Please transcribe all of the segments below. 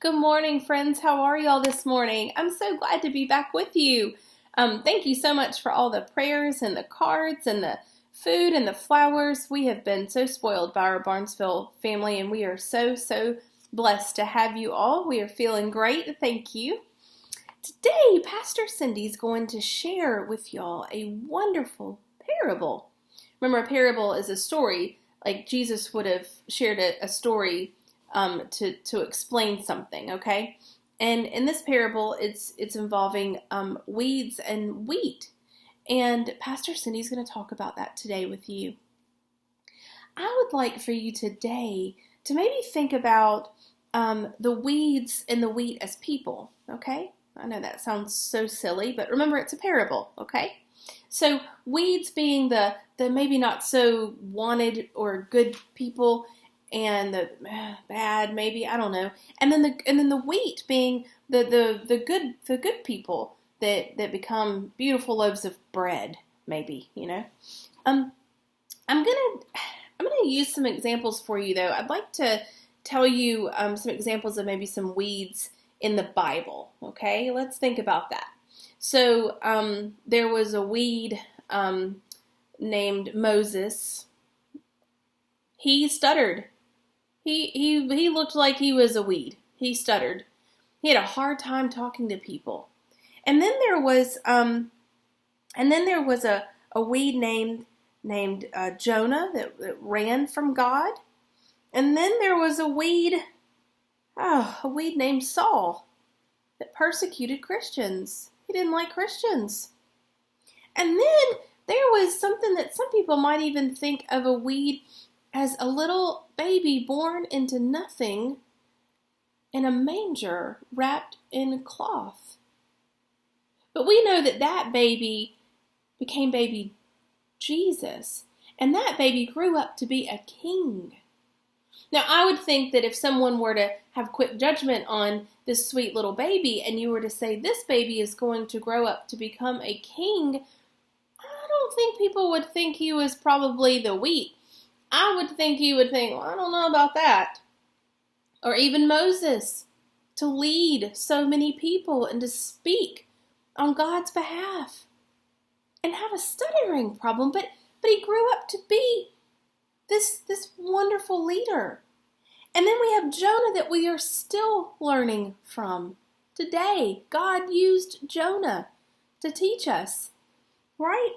Good morning, friends. How are y'all this morning? I'm so glad to be back with you. Thank you so much for all the prayers and the cards and the food and the flowers. We have been so spoiled by our Barnesville family, and we are so blessed to have you all. We are feeling great. Thank you. Today, Pastor Cindy's going to share with y'all a wonderful parable. Remember, a parable is a story, like Jesus would have shared a story to explain something, okay? And in this parable, it's involving weeds and wheat. And Pastor Cindy's going to talk about that today with you. I would like for you today to maybe think about the weeds and the wheat as people, okay? I know that sounds so silly, but remember it's a parable, okay? So weeds being the maybe not so wanted or good people, and the bad maybe, I don't know, and then the wheat being the good people that become beautiful loaves of bread, maybe, you know. I'm gonna use some examples for you though. I'd like to tell you some examples of maybe some weeds in the Bible. Okay, let's think about that. So there was a weed named Moses. He stuttered. He looked like he was a weed. He stuttered. He had a hard time talking to people. And then there was a weed named Jonah that ran from God. And then there was a weed named Saul that persecuted Christians. He didn't like Christians. And then there was something that some people might even think of a weed as a little baby born into nothing in a manger wrapped in cloth. But we know that baby became baby Jesus, and that baby grew up to be a king. Now, I would think that if someone were to have quick judgment on this sweet little baby, and you were to say, this baby is going to grow up to become a king, I don't think people would think he was probably the wheat. I would think you would think, well, I don't know about that. Or even Moses, to lead so many people and to speak on God's behalf and have a stuttering problem, but he grew up to be this wonderful leader. And then we have Jonah that we are still learning from today. God used Jonah to teach us, right?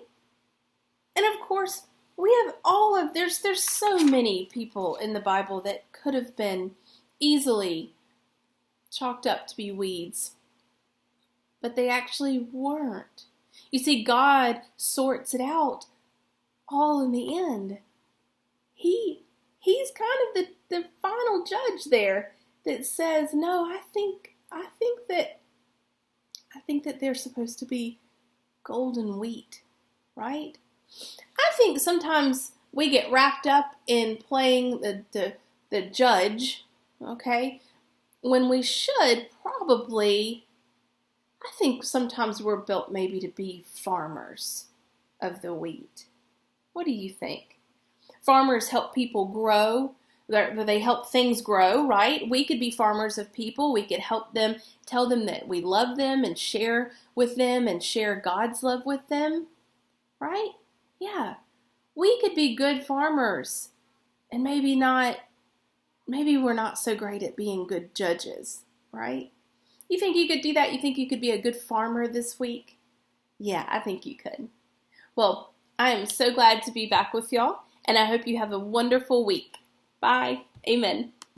And of course, we have there's so many people in the Bible that could have been easily chalked up to be weeds, but they actually weren't. You see, God sorts it out all in the end. He's kind of the final judge there that says, no, I think that they're supposed to be golden wheat, right? I think sometimes we get wrapped up in playing the judge, okay, when we should probably, I think sometimes we're built maybe to be farmers of the wheat. What do you think? Farmers help people grow. They help things grow, right? We could be farmers of people. We could help them, tell them that we love them and share with them and share God's love with them, right? Yeah, we could be good farmers, and maybe we're not so great at being good judges, right? You think you could do that? You think you could be a good farmer this week? Yeah, I think you could. Well, I am so glad to be back with y'all, and I hope you have a wonderful week. Bye. Amen.